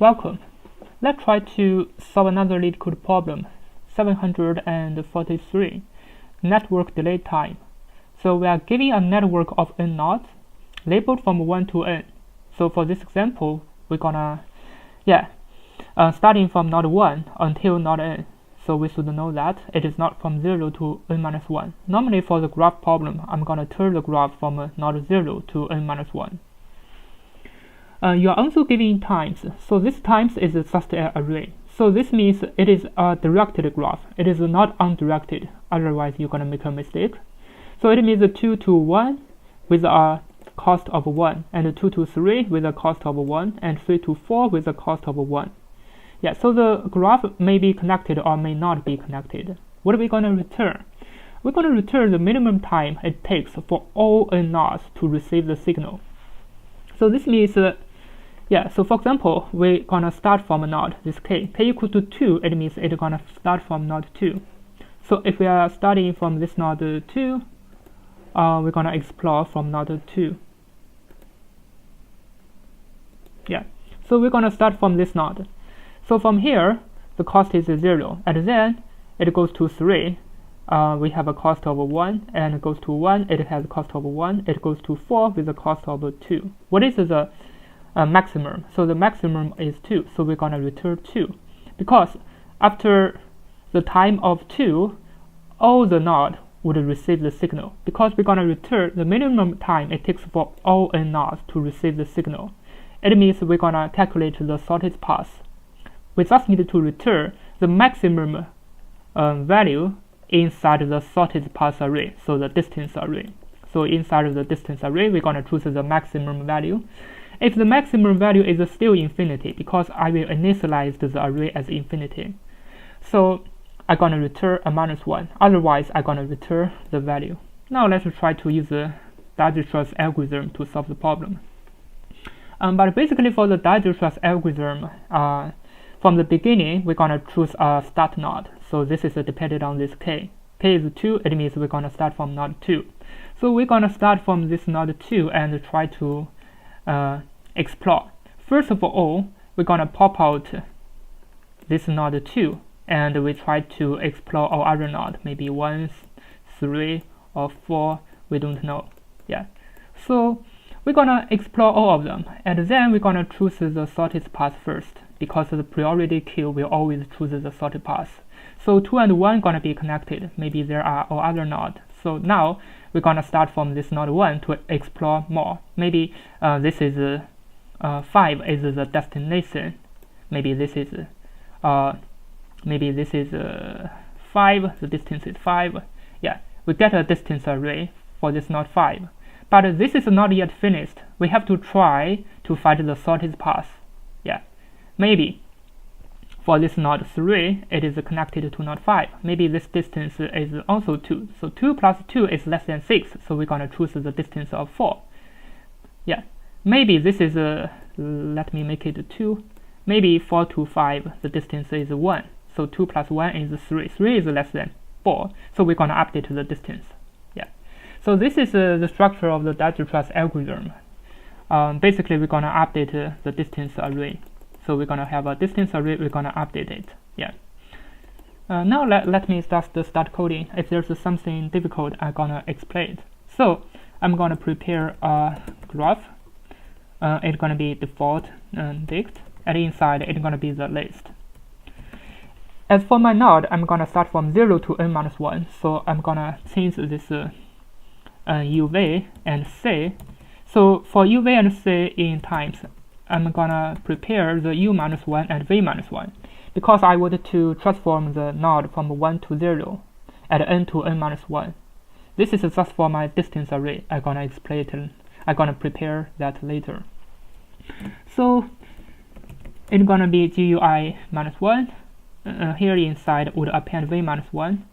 Welcome. Let's try to solve another Leetcode problem, 743, network delay time. So we are given a network of n nodes, labeled from 1 to n. So for this example, we're gonna, starting from node 1 until node n. So we should know that it is not from 0 to n minus 1. Normally for the graph problem, I'm gonna turn the graph from node 0 to n minus 1. You are also given times. So this times is just an array. So this means it is a directed graph. It is not undirected. Otherwise, you're going to make a mistake. So it means 2 to 1 with a cost of 1, and 2 to 3 with a cost of 1, and 3 to 4 with a cost of 1. Yeah, so the graph may be connected or may not be connected. What are we going to return? We're going to return the minimum time it takes for all n nodes to receive the signal. So this means so for example, we're gonna start from a node, this k equal to 2, it means it's gonna start from node 2. So if we are starting from this node 2, we're gonna explore from node 2. Yeah, so we're gonna start from this node. So from here, the cost is 0, and then it goes to 3. We have a cost of 1, and it goes to 1, it has a cost of 1, it goes to 4 with a cost of 2. What is the maximum? So the maximum is 2, so we're gonna return 2, because after the time of 2, all the nodes would receive the signal, because we're gonna return the minimum time it takes for all n nodes to receive the signal. It means we're gonna calculate the shortest path. We just need to return the maximum value inside the shortest path array, so the distance array. So inside of the distance array, we're gonna choose the maximum value. If the maximum value is still infinity, because I will initialize the array as infinity, so I'm gonna return a -1. Otherwise, I'm gonna return the value. Now let's try to use the Dijkstra's algorithm to solve the problem. But basically, for the Dijkstra's algorithm, from the beginning, we're gonna choose a start node. So this is dependent on this k. K is 2. It means we're gonna start from node 2. So we're gonna start from this node 2 and try to explore. First of all, we're gonna pop out this node 2, and we try to explore all other nodes, maybe 1, 3, or 4, we don't know. Yeah, so we're gonna explore all of them, and then we're gonna choose the shortest path first, because the priority queue will always choose the shortest path. So 2 and 1 gonna be connected. Maybe there are all other nodes. So now we're gonna start from this node 1 to explore more. Maybe this is 5 is the destination. Maybe this is 5. The distance is 5. Yeah, we get a distance array for this node 5. But this is not yet finished. We have to try to find the shortest path. Yeah, maybe for this node 3, it is connected to node 5. Maybe this distance is also 2. So 2 plus 2 is less than 6. So we're going to choose the distance of 4. Yeah, maybe this is, let me make it 2. Maybe 4 to 5, the distance is 1. So 2 plus 1 is 3. 3 is less than 4. So we're going to update the distance. Yeah. So this is the structure of the Dijkstra's algorithm. Basically, we're going to update the distance array. So we're gonna have a distance array, we're gonna update it. Yeah. Now let me start coding. If there's something difficult, I'm gonna explain it. So I'm gonna prepare a graph. It's gonna be default dict, and inside it's gonna be the list. As for my node, I'm gonna start from 0 to n minus 1. So I'm gonna change this UV and C. So for UV and C in times, I'm gonna prepare the u minus 1 and v minus 1, because I want to transform the node from 1 to 0 at n to n minus 1. This is just for my distance array. I'm gonna explain it. I'm gonna prepare that later. So it's gonna be GUI minus 1. Here inside would append v minus 1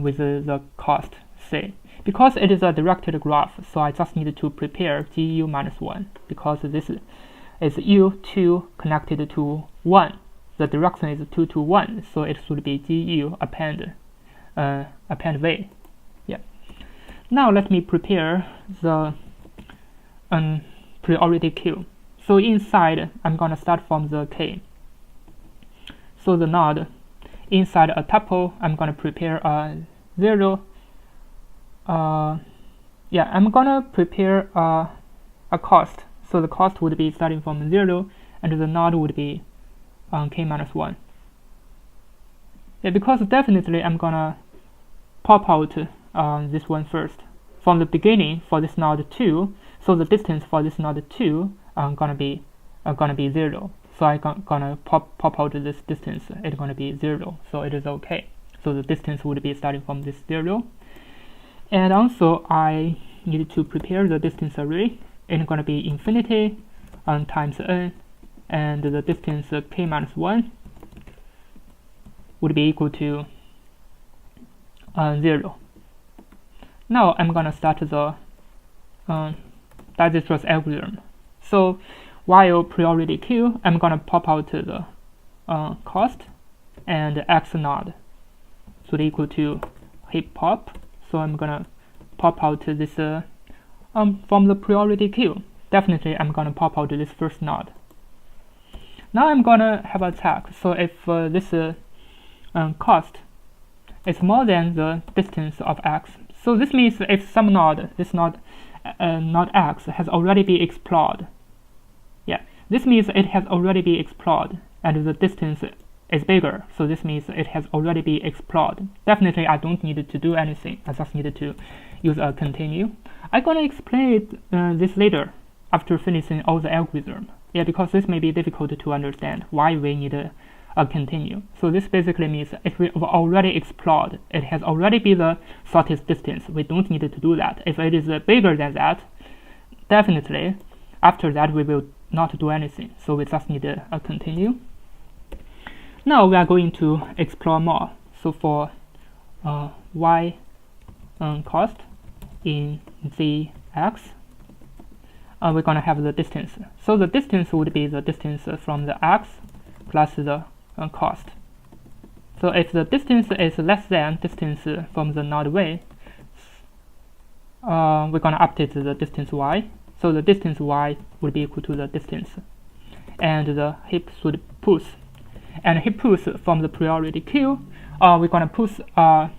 with the cost c. Because it is a directed graph, so I just need to prepare GU minus 1, because this is U2 connected to 1. The direction is 2 to 1, so it should be GU append v. Yeah. Now let me prepare the priority queue. So inside, I'm gonna start from the k. So the node inside a tuple, I'm gonna prepare a 0. Yeah, I'm gonna prepare a cost. So the cost would be starting from 0, and the node would be k minus 1. Yeah, because definitely I'm gonna pop out this one first. From the beginning for this node 2, so the distance for this node 2 gonna be 0. So I'm gonna pop out this distance. It's gonna be 0. So it is okay. So the distance would be starting from this 0. And also I need to prepare the distance array. It's gonna be infinity times n, and the distance k minus 1 would be equal to 0. Now I'm gonna start the Dijkstra's algorithm. So while priority queue, I'm gonna pop out the cost, and x node should equal to heap pop. So I'm gonna pop out this from the priority queue. Definitely I'm gonna pop out this first node. Now I'm gonna have a check. So if this cost is more than the distance of x, so this means if some node, this node x has already been explored. Yeah, this means it has already been explored, and the distance is bigger. So this means it has already been explored. Definitely, I don't need to do anything. I just need to use a continue. I'm gonna explain this later after finishing all the algorithm. Yeah, because this may be difficult to understand why we need a continue. So this basically means if we have already explored, it has already been the shortest distance. We don't need to do that. If it is bigger than that, definitely after that we will not do anything. So we just need a continue. Now we are going to explore more. So for y cost in zx, we're gonna have the distance. So the distance would be the distance from the x plus the cost. So if the distance is less than distance from the node y, we're gonna update the distance y. So the distance y would be equal to the distance, and the heap should push. And heap push from the priority queue, we're gonna push a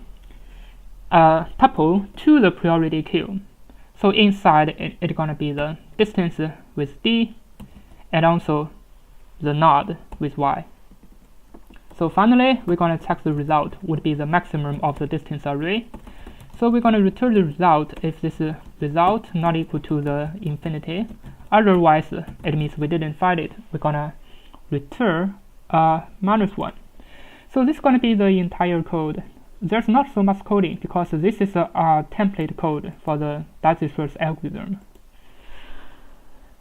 tuple to the priority queue. So inside it's gonna be the distance with d, and also the node with y. So finally, we're gonna check the result would be the maximum of the distance array. So we're gonna return the result if this result not equal to the infinity. Otherwise, it means we didn't find it. We're gonna return -1. So this is gonna be the entire code. There's not so much coding because this is a template code for the Dijkstra's algorithm.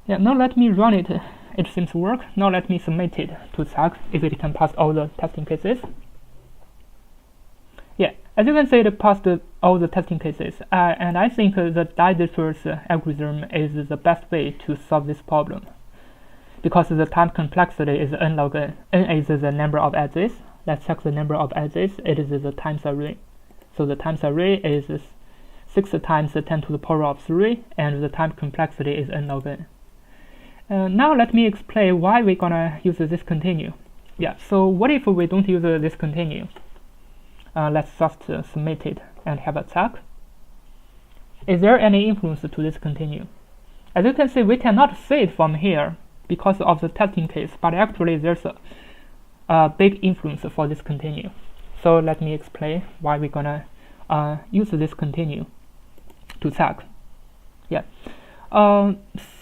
Yeah, now let me run it. It seems to work. Now let me submit it to check if it can pass all the testing cases. Yeah, as you can see, it passed all the testing cases, and I think the Dijkstra's algorithm is the best way to solve this problem, because the time complexity is n log n. N is the number of edges. Let's check the number of edges. It is the times array. So the times array is 6 times 10 to the power of 3, and the time complexity is n log n. Now let me explain why we're gonna use this continue. Yeah, so what if we don't use this continue? Let's just submit it and have a check. Is there any influence to this continue? As you can see, we cannot see it from here because of the testing case, but actually there's a big influence for this continue. So let me explain why we're gonna use this continue to check. Yeah.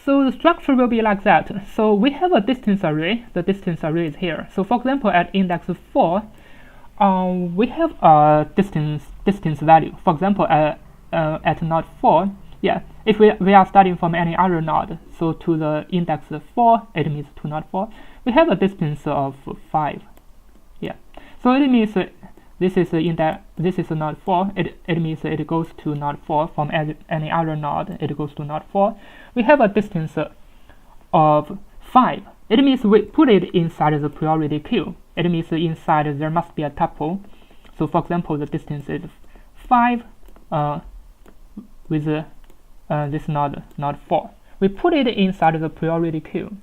So the structure will be like that. So we have a distance array. The distance array is here. So for example, at index 4, we have a distance value. For example, at node 4, yeah, if we are starting from any other node, so to the index 4, it means to node 4, we have a distance of 5. Yeah, so it means this is node 4. It means it goes to node 4 from any other node. It goes to node 4. We have a distance of 5. It means we put it inside the priority queue. It means inside there must be a tuple. So for example, the distance is 5 with this node 4. We put it inside the priority queue.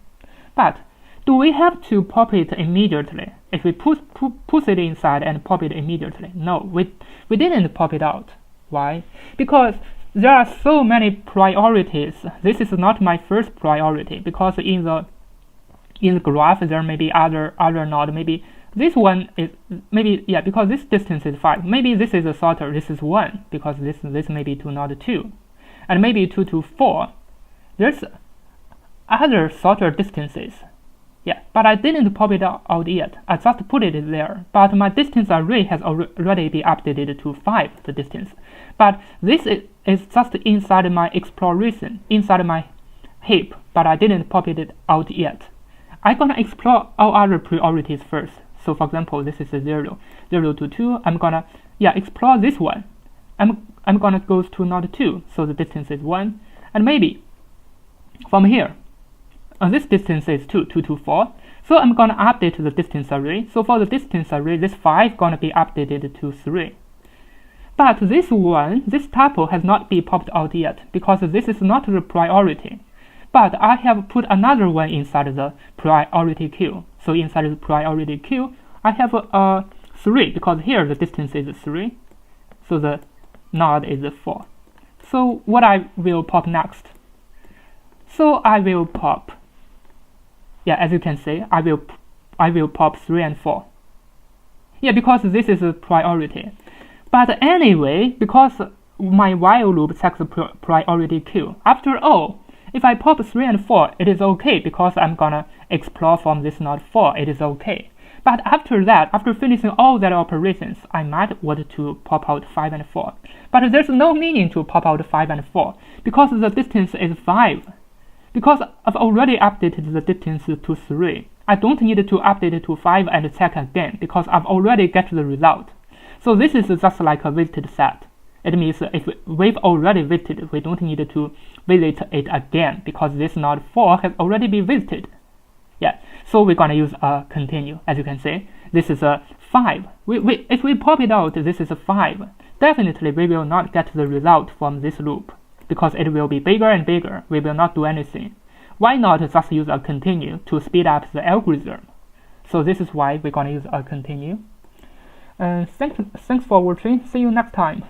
But do we have to pop it immediately? If we put it inside and pop it immediately? No, we didn't pop it out. Why? Because there are so many priorities. This is not my first priority, because in the graph there may be other node. Maybe this one is because this distance is 5. Maybe this is a shorter. This is 1 because this may be to node 2, and maybe 2 to 4. There's other shorter distances. Yeah, but I didn't pop it out yet. I just put it there. But my distance array has already been updated to 5, the distance. But this is just inside my exploration, inside my heap, but I didn't pop it out yet. I'm gonna explore all other priorities first. So for example, this is a 0 to 2. I'm gonna explore this one. I'm gonna go to node 2, so the distance is 1, and maybe from here, this distance is 2 to 4. So I'm gonna update the distance array. So for the distance array, this 5 gonna be updated to 3. But this tuple has not been popped out yet because this is not the priority. But I have put another one inside the priority queue. So inside the priority queue, I have 3 because here the distance is 3. So the node is 4. So what I will pop next? So I will pop, as you can see, I will pop 3 and 4. Because this is a priority. But anyway, because my while loop checks the priority queue. After all, if I pop 3 and 4, it is okay because I'm gonna explore from this node 4. It is okay. But after that, after finishing all that operations, I might want to pop out 5 and 4. But there's no meaning to pop out 5 and 4 because the distance is 5. Because I've already updated the distance to 3. I don't need to update it to 5 and check again because I've already get the result. So this is just like a visited set. It means if we've already visited, we don't need to visit it again because this node 4 has already been visited. So we're gonna use a continue. As you can see, this is a 5. If we pop it out, this is a 5. Definitely we will not get the result from this loop because it will be bigger and bigger. We will not do anything. Why not just use a continue to speed up the algorithm? So this is why we're gonna use a continue. Thanks for watching. See you next time.